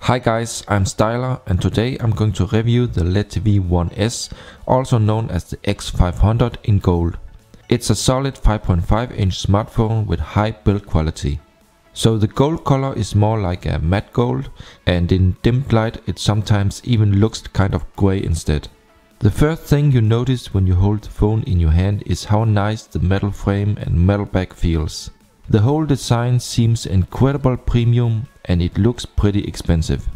Hi guys, I'm s7yler and today I'm going to review the LeTV X10, also known as the X500 in gold. It's a solid 5.5 inch smartphone with high build quality. So the gold color is more like a matte gold, and in dimmed light it sometimes even looks kind of grey instead. The first thing you notice when you hold the phone in your hand is how nice the metal frame and metal back feels. The whole design seems incredible premium and it looks pretty expensive.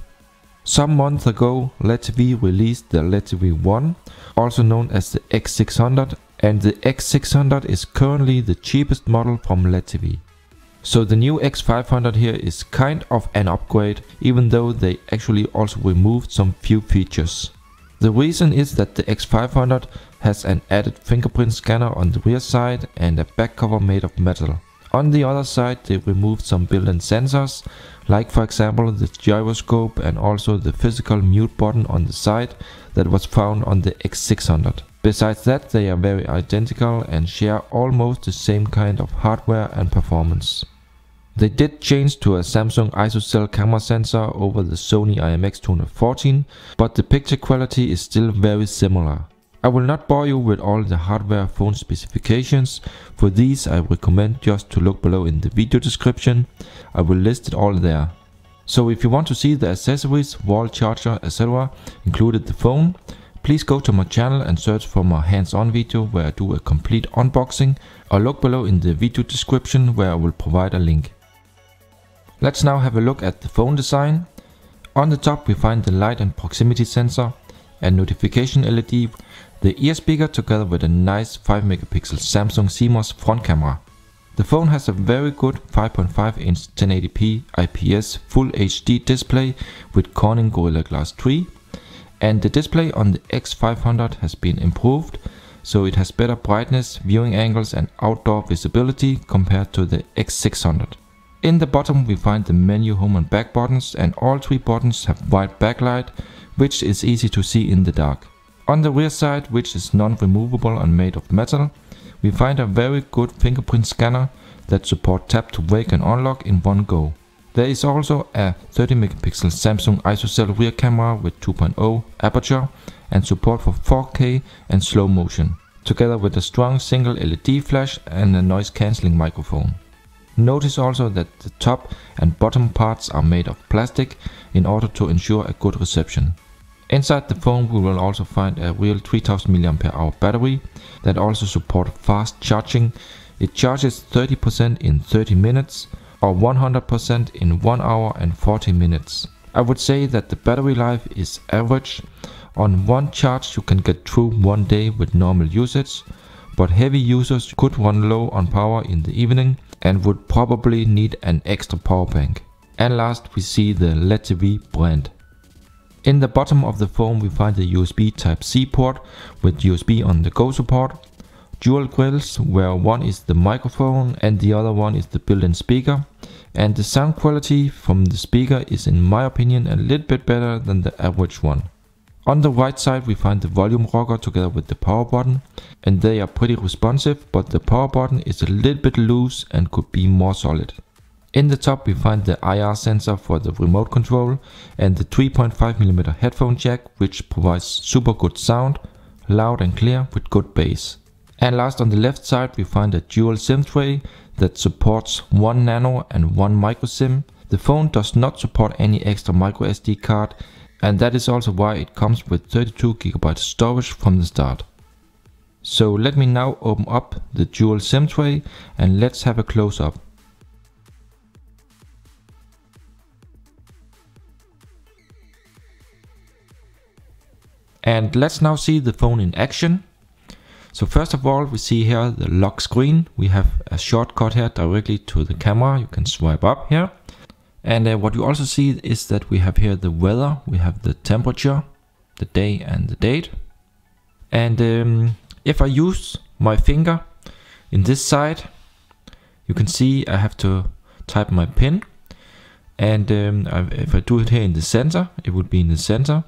Some months ago LeTV released the LeTV X10, also known as the X600, and the X600 is currently the cheapest model from LeTV. So the new X500 here is kind of an upgrade, even though they actually also removed some few features. The reason is that the X500 has an added fingerprint scanner on the rear side and a back cover made of metal. On the other side they removed some built-in sensors, like for example the gyroscope and also the physical mute button on the side that was found on the X600. Besides that, they are very identical and share almost the same kind of hardware and performance. They did change to a Samsung ISOCELL camera sensor over the Sony IMX214, but the picture quality is still very similar. I will not bore you with all the hardware phone specifications. For these I recommend just to look below in the video description. I will list it all there. So if you want to see the accessories, wall charger, etc. included the phone, please go to my channel and search for my hands-on video where I do a complete unboxing, or look below in the video description where I will provide a link. Let's now have a look at the phone design. On the top we find the light and proximity sensor, a notification LED, the ear speaker together with a nice 5 megapixel Samsung CMOS front camera. The phone has a very good 5.5 inch 1080p IPS FullHD display with Corning Gorilla Glass 3, and the display on the X500 has been improved, so it has better brightness, viewing angles and outdoor visibility compared to the X600. In the bottom we find the menu, home and back buttons, and all three buttons have white backlight, which is easy to see in the dark. On the rear side, which is non-removable and made of metal, we find a very good fingerprint scanner that supports tap to wake and unlock in one go. There is also a 30 megapixel Samsung ISOCELL rear camera with 2.0 aperture and support for 4K and slow motion, together with a strong single LED flash and a noise cancelling microphone. Notice also that the top and bottom parts are made of plastic in order to ensure a good reception. Inside the phone we will also find a real 3000 mAh battery that also supports fast charging. It charges 30% in 30 minutes or 100% in 1 hour and 40 minutes. I would say that the battery life is average. On one charge you can get through 1 day with normal usage, but heavy users could run low on power in the evening and would probably need an extra power bank. And last we see the LeTV brand. In the bottom of the phone we find the USB Type-C port with USB on the go support, dual grills where one is the microphone and the other one is the built-in speaker, and the sound quality from the speaker is in my opinion a little bit better than the average one. On the right side we find the volume rocker together with the power button, and they are pretty responsive, but the power button is a little bit loose and could be more solid. In the top we find the IR sensor for the remote control and the 3.5mm headphone jack, which provides super good sound, loud and clear with good bass. And last, on the left side we find a dual SIM tray that supports 1 nano and 1 micro SIM. The phone does not support any extra micro SD card, and that is also why it comes with 32GB storage from the start. So let me now open up the dual SIM tray and let's have a close up. And let's now see the phone in action. So first of all we see here the lock screen. We have a shortcut here directly to the camera. You can swipe up here. And what you also see is that we have here the weather. We have the temperature, the day and the date. And if I use my finger in this side, you can see I have to type my pin. And if I do it here in the center, it would be in the center.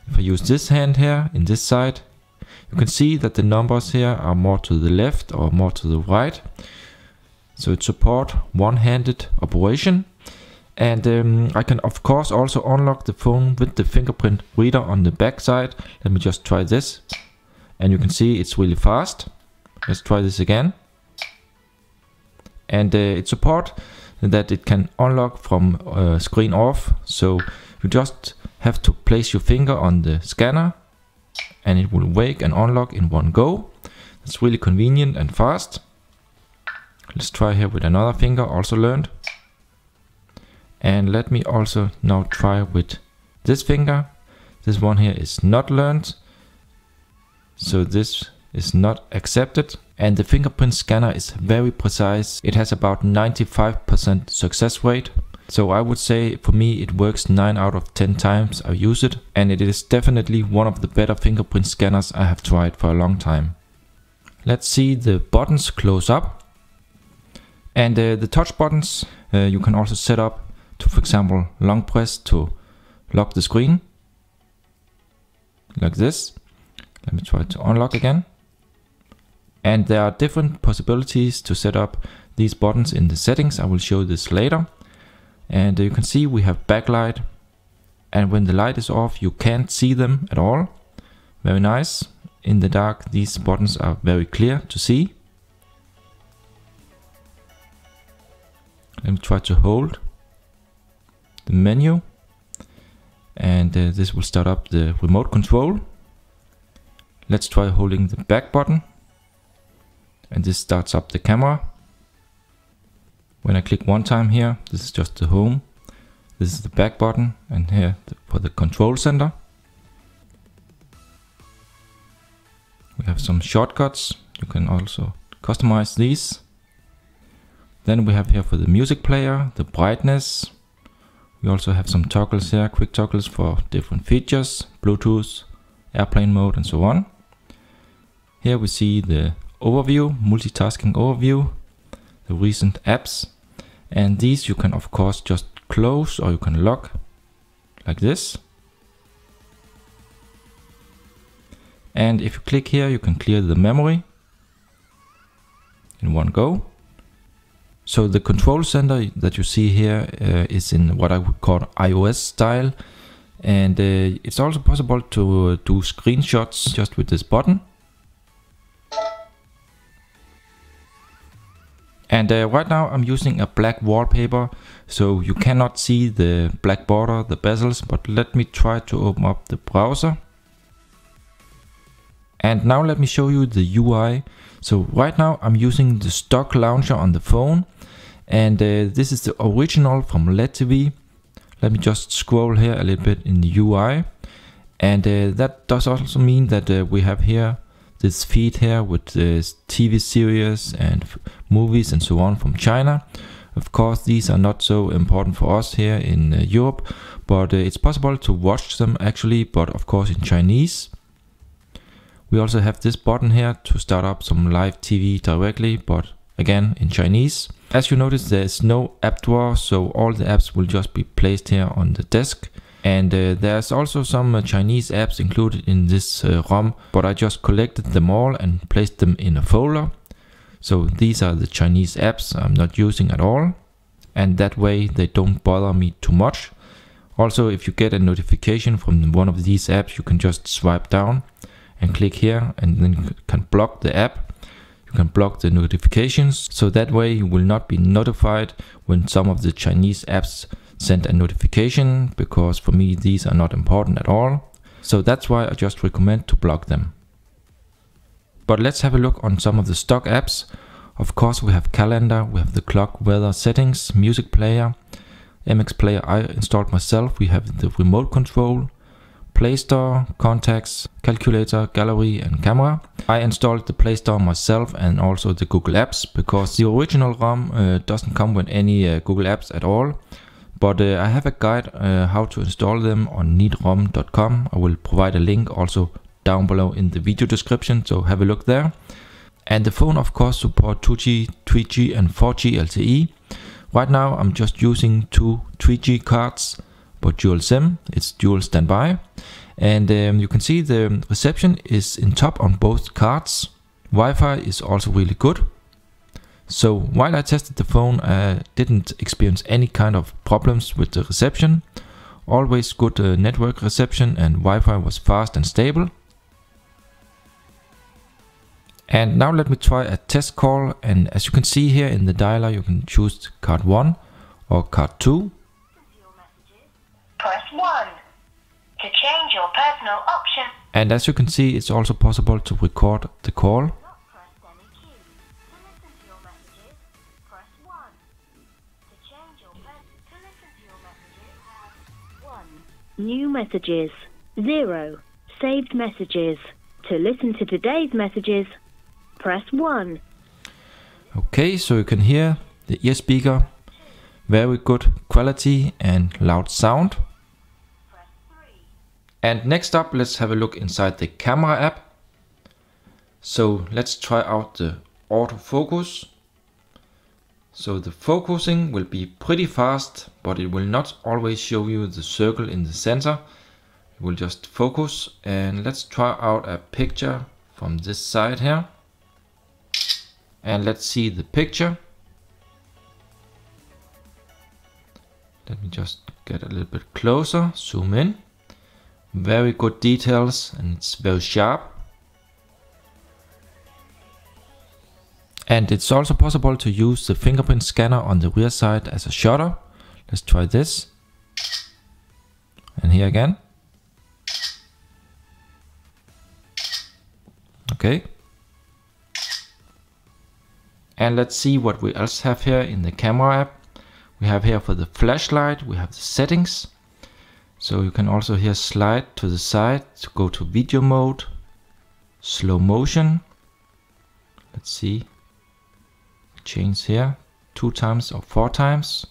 If I use this hand here in this side, you can see that the numbers here are more to the left or more to the right. So it supports one-handed operation. And I can of course also unlock the phone with the fingerprint reader on the back side. Let me just try this. And you can see it's really fast. Let's try this again. And it supports that it can unlock from screen off. So you just have to place your finger on the scanner and it will wake and unlock in one go. It's really convenient and fast. Let's try here with another finger, also learned. And let me also now try with this finger. This one here is not learned, so this is not accepted. And the fingerprint scanner is very precise. It has about 95% success rate. So I would say for me it works 9 out of 10 times I use it. And it is definitely one of the better fingerprint scanners I have tried for a long time. Let's see the buttons close up. And the touch buttons you can also set up to, for example, long press to lock the screen. Like this. Let me try to unlock again. And there are different possibilities to set up these buttons in the settings. I will show this later. And you can see we have backlight. And when the light is off, you can't see them at all. Very nice. In the dark, these buttons are very clear to see. Let me try to hold the menu. And this will start up the remote control. Let's try holding the back button. And this starts up the camera. When I click one time here, this is just the home. This is the back button, and here for the control center. We have some shortcuts. You can also customize these. Then we have here for the music player, the brightness. We also have some toggles here, quick toggles for different features, Bluetooth, airplane mode, and so on. Here we see the overview, multitasking overview, the recent apps. And these you can of course just close or you can lock like this. And if you click here, you can clear the memory in one go. So the control center that you see here is in what I would call iOS style. And it's also possible to do screenshots just with this button. And right now I'm using a black wallpaper, so you cannot see the black border, the bezels, but let me try to open up the browser. And now let me show you the UI. So right now I'm using the stock launcher on the phone, and this is the original from LeTV. Let me just scroll here a little bit in the UI, and that does also mean that we have here this feed here with TV series and movies and so on from China. Of course, these are not so important for us here in Europe, but it's possible to watch them actually, but of course in Chinese. We also have this button here to start up some live TV directly, but again in Chinese. As you notice, there's no app drawer, so all the apps will just be placed here on the desk. And there's also some Chinese apps included in this ROM, but I just collected them all and placed them in a folder. So these are the Chinese apps I'm not using at all, and that way they don't bother me too much. Also, if you get a notification from one of these apps, you can just swipe down and click here, and then you can block the app. You can block the notifications, so that way you will not be notified when some of the Chinese apps send a notification, because for me these are not important at all. So that's why I just recommend to block them. But let's have a look on some of the stock apps. Of course we have calendar, we have the clock, weather, settings, music player, MX player I installed myself, we have the remote control, Play Store, contacts, calculator, gallery and camera. I installed the Play Store myself and also the Google apps, because the original ROM doesn't come with any Google apps at all. But I have a guide how to install them on needrom.com. I will provide a link also down below in the video description, so have a look there. And the phone of course supports 2G, 3G and 4G LTE. Right now I'm just using 2 3G cards, but dual SIM, it's dual standby. And you can see the reception is in top on both cards. Wi-Fi is also really good. So while I tested the phone, I didn't experience any kind of problems with the reception. Always good network reception, and Wi-Fi was fast and stable. And now let me try a test call, and as you can see here in the dialer, you can choose card 1 or card 2. Press 1 to change your personal option. And as you can see, it's also possible to record the call. New messages. 0. Saved messages. To listen to today's messages, press 1. Okay, so you can hear the ear speaker. Very good quality and loud sound. And next up, let's have a look inside the camera app. So let's try out the autofocus. So the focusing will be pretty fast, but it will not always show you the circle in the center. It will just focus, and let's try out a picture from this side here. And let's see the picture. Let me just get a little bit closer, zoom in. Very good details, and it's very sharp. And it's also possible to use the fingerprint scanner on the rear side as a shutter. Let's try this. And here again. Okay. And let's see what we else have here in the camera app. We have here for the flashlight, we have the settings. So you can also here slide to the side to go to video mode, slow motion. Let's see. Change here 2 times or 4 times.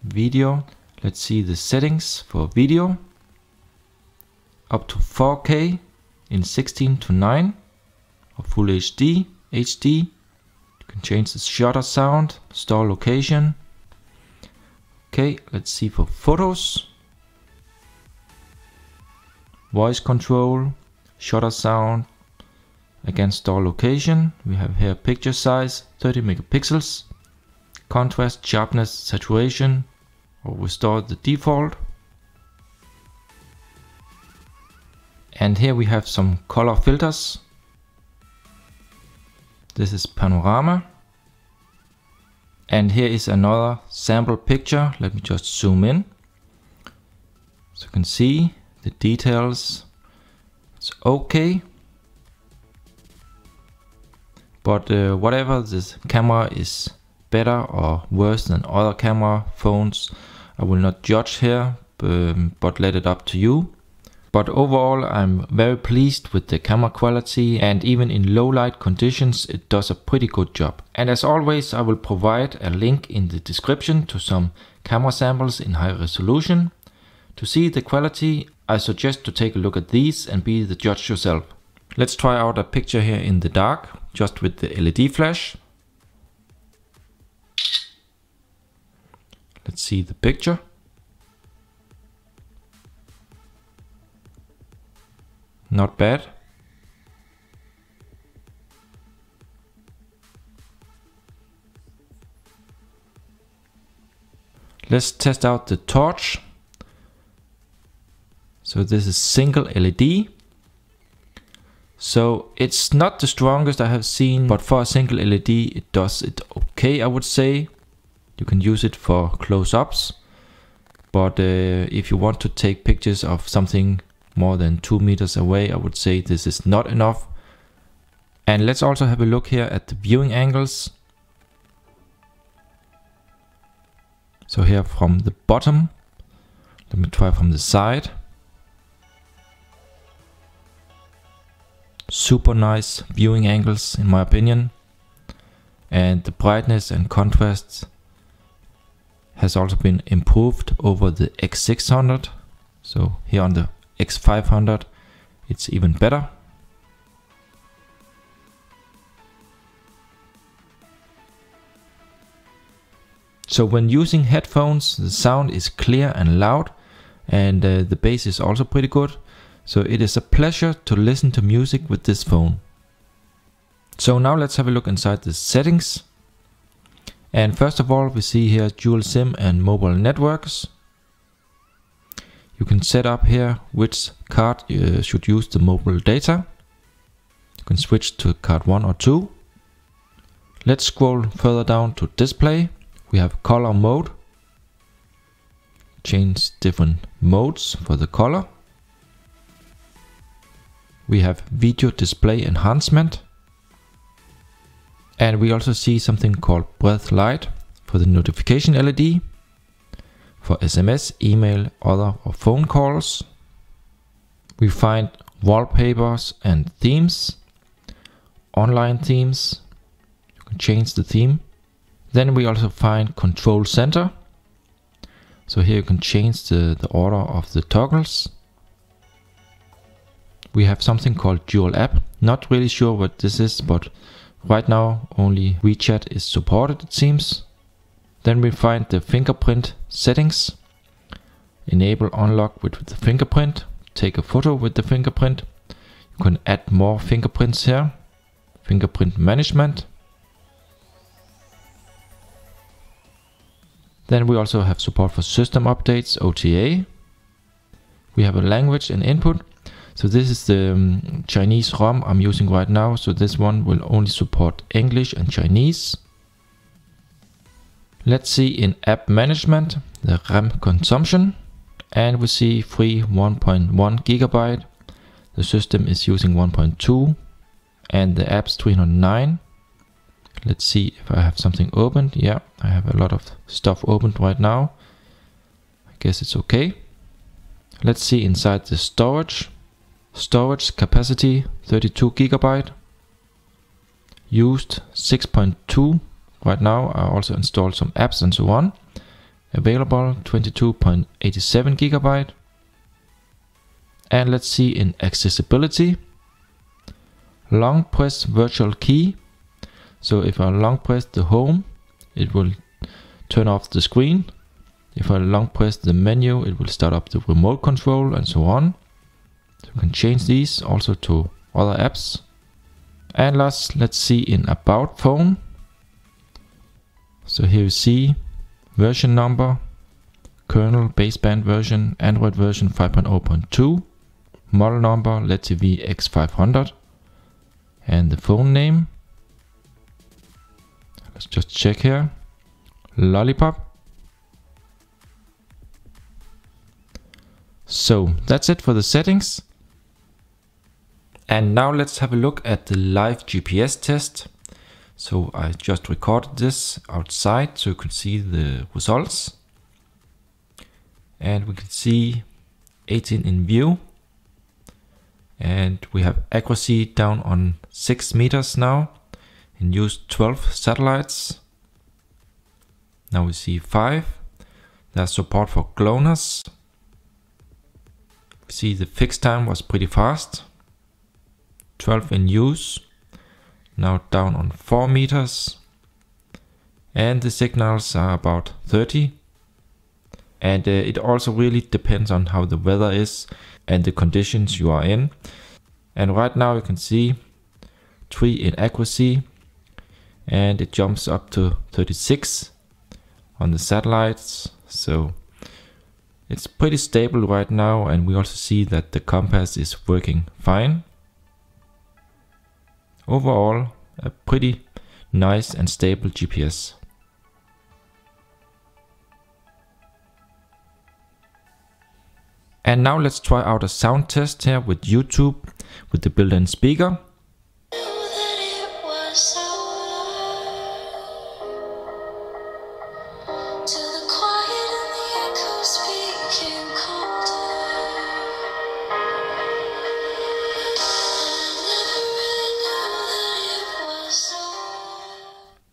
Video. Let's see the settings for video. Up to 4K in 16:9 or Full HD, HD. You can change the shutter sound, store location. Okay, let's see for photos. Voice control, shutter sound. Again, store location. We have here picture size, 30 megapixels. Contrast, sharpness, saturation, or restore the default. And here we have some color filters. This is panorama. And here is another sample picture. Let me just zoom in. So you can see the details. It's okay. But whatever, this camera is better or worse than other camera phones, I will not judge here, but let it up to you. But overall, I'm very pleased with the camera quality, and even in low light conditions, it does a pretty good job. And as always, I will provide a link in the description to some camera samples in high resolution. To see the quality, I suggest to take a look at these and be the judge yourself. Let's try out a picture here in the dark, just with the LED flash. Let's see the picture. Not bad. Let's test out the torch. So this is single LED. So it's not the strongest I have seen, but for a single LED it does it okay, I would say. You can use it for close-ups, but if you want to take pictures of something more than 2 meters away, I would say this is not enough. And let's also have a look here at the viewing angles. So here from the bottom, let me try from the side. Super nice viewing angles in my opinion, and the brightness and contrast has also been improved over the X600. So here on the X500 it's even better. So when using headphones, the sound is clear and loud, and the bass is also pretty good. So it is a pleasure to listen to music with this phone. So now let's have a look inside the settings. And first of all, we see here dual SIM and mobile networks. You can set up here which card should use the mobile data. You can switch to card 1 or 2. Let's scroll further down to display. We have color mode. Change different modes for the color. We have video display enhancement. And we also see something called breath light for the notification LED, for SMS, email, other or phone calls. We find wallpapers and themes, online themes. You can change the theme. Then we also find control center. So here you can change the order of the toggles. We have something called dual app. Not really sure what this is, but right now only WeChat is supported, it seems. Then we find the fingerprint settings. Enable unlock with the fingerprint. Take a photo with the fingerprint. You can add more fingerprints here. Fingerprint management. Then we also have support for system updates, OTA. We have a language and input. So this is the Chinese ROM I'm using right now. So this one will only support English and Chinese. Let's see in app management, the RAM consumption. And we see free 1.1 gigabyte. The system is using 1.2 and the apps 309. Let's see if I have something opened. Yeah, I have a lot of stuff opened right now. I guess it's okay. Let's see inside the storage. Storage capacity 32 gigabyte. Used 6.2 right now. I also installed some apps and so on. Available 22.87 gigabyte. And let's see in accessibility. Long press virtual key. So if I long press the home, it will turn off the screen. If I long press the menu, it will start up the remote control and so on. So you can change these also to other apps. And last, let's see in about phone. So here you see version number, kernel, baseband version, Android version 5.0.2, model number, LeTV X500, and the phone name. Let's just check here. Lollipop. So that's it for the settings. And now let's have a look at the live GPS test. So I just recorded this outside so you can see the results. And we can see 18 in view. And we have accuracy down on 6 meters now. And used 12 satellites. Now we see 5. There's support for GLONASS. We see the fixed time was pretty fast. 12 in use. Now down on 4 meters. And the signals are about 30. And it also really depends on how the weather is and the conditions you are in. And right now you can see 3 in accuracy. And it jumps up to 36 on the satellites. So it's pretty stable right now. And we also see that the compass is working fine. Overall, a pretty nice and stable GPS. And now let's try out a sound test here with YouTube with the built-in speaker.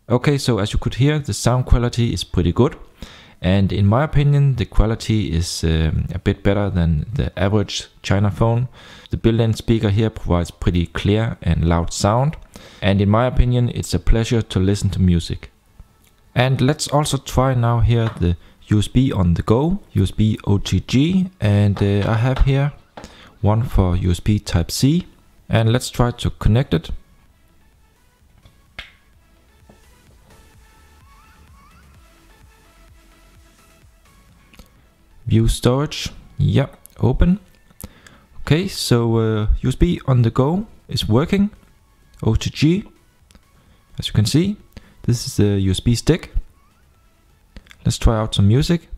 Okay, so as you could hear, the sound quality is pretty good. And in my opinion, the quality is a bit better than the average China phone. The built-in speaker here provides pretty clear and loud sound. And in my opinion, it's a pleasure to listen to music. And let's also try now here the USB on the go, USB OTG. And I have here one for USB Type-C. And let's try to connect it. View storage. Yeah, open. Okay, so USB on the go is working. O to G. As you can see, this is the USB stick. Let's try out some music.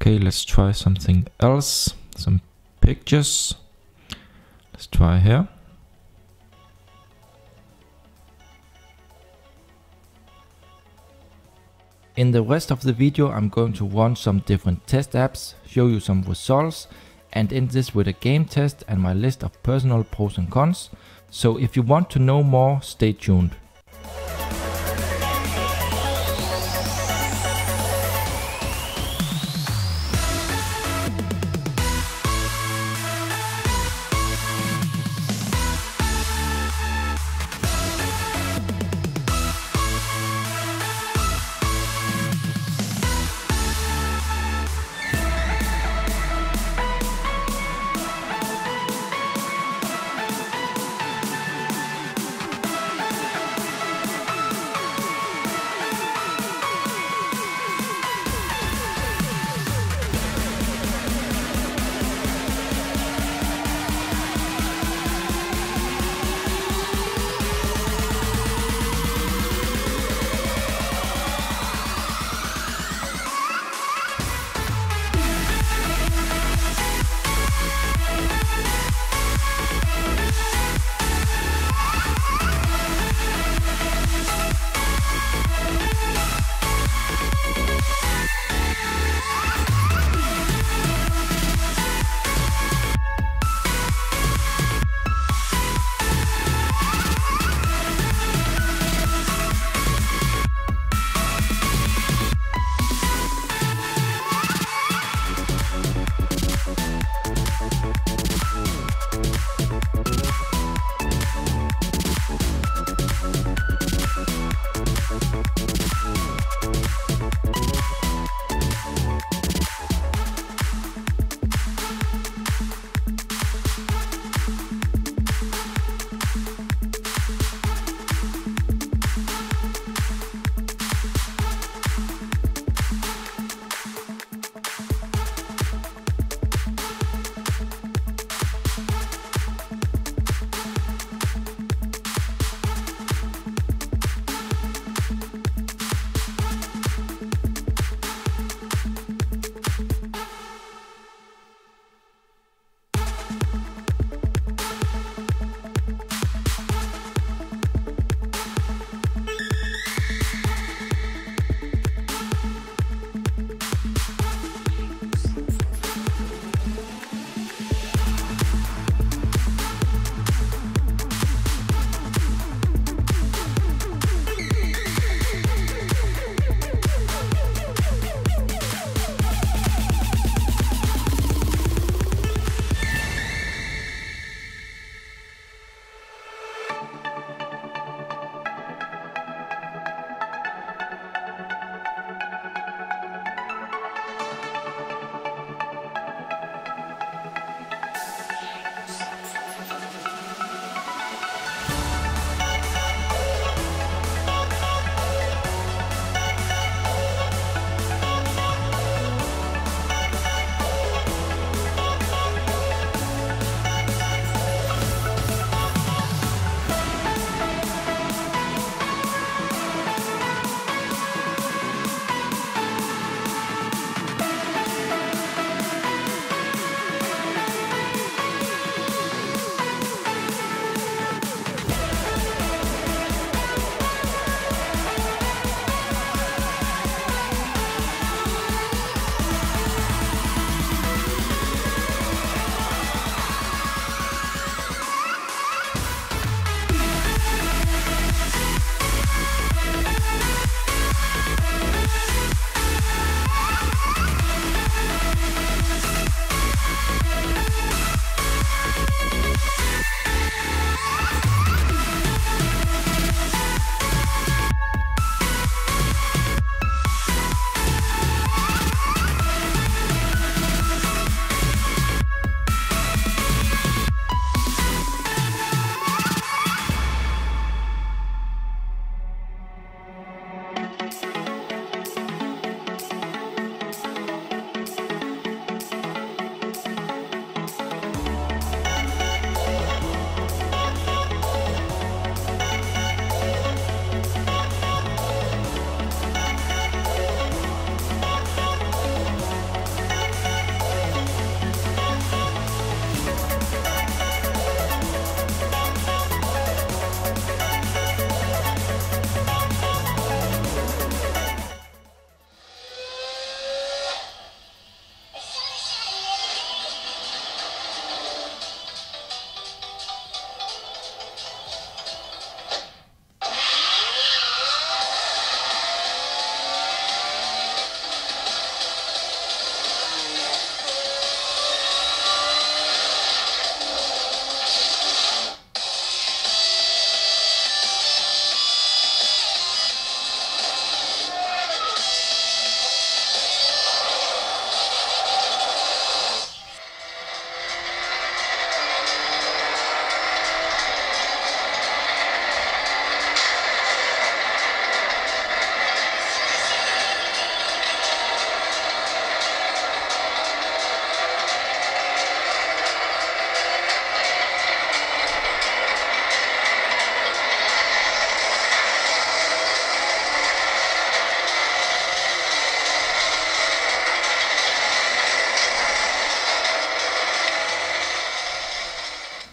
Okay, let's try something else. Some pictures. Let's try here. In the rest of the video, I'm going to run some different test apps, show you some results, and end this with a game test and my list of personal pros and cons. So if you want to know more, stay tuned.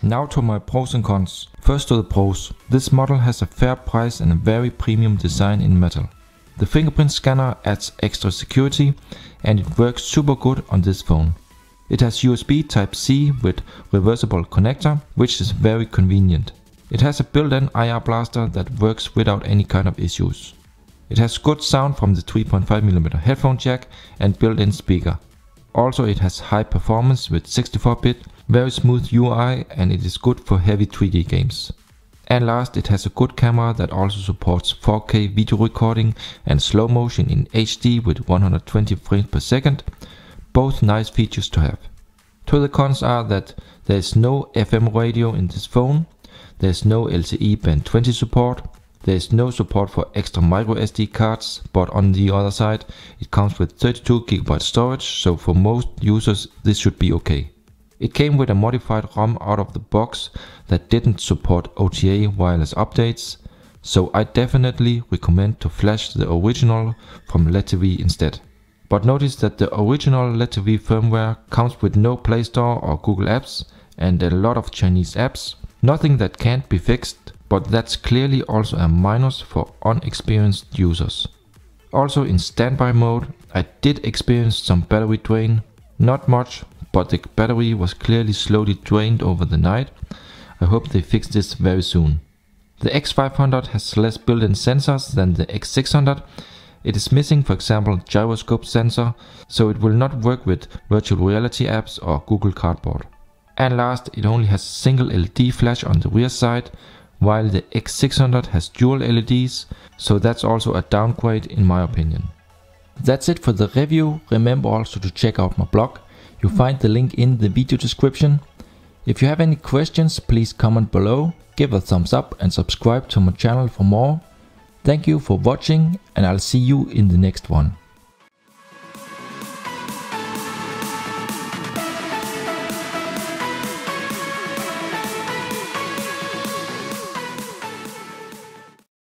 Now to my pros and cons. First to the pros. This model has a fair price and a very premium design in metal. The fingerprint scanner adds extra security and it works super good on this phone. It has USB Type-C with reversible connector, which is very convenient. It has a built-in IR blaster that works without any kind of issues. It has good sound from the 3.5mm headphone jack and built-in speaker. Also it has high performance with 64-bit, very smooth UI, and it is good for heavy 3D games. And last, it has a good camera that also supports 4K video recording and slow motion in HD with 120 frames per second. Both nice features to have. To the cons are that there is no FM radio in this phone, there is no LTE Band 20 support, there is no support for extra micro SD cards, but on the other side it comes with 32GB storage, so for most users this should be okay. It came with a modified ROM out of the box that didn't support OTA wireless updates, so I definitely recommend to flash the original from LeTV instead. But notice that the original LeTV firmware comes with no Play Store or Google apps and a lot of Chinese apps. Nothing that can't be fixed, but that's clearly also a minus for unexperienced users. Also in standby mode I did experience some battery drain, not much, but the battery was clearly slowly drained over the night. I hope they fix this very soon. The X500 has less built-in sensors than the X600. It is missing, for example, gyroscope sensor, so it will not work with virtual reality apps or Google Cardboard. And last, it only has a single LED flash on the rear side, while the X600 has dual LEDs, so that's also a downgrade in my opinion. That's it for the review. Remember also to check out my blog. You'll find the link in the video description. If you have any questions, please comment below, give a thumbs up and subscribe to my channel for more. Thank you for watching and I'll see you in the next one.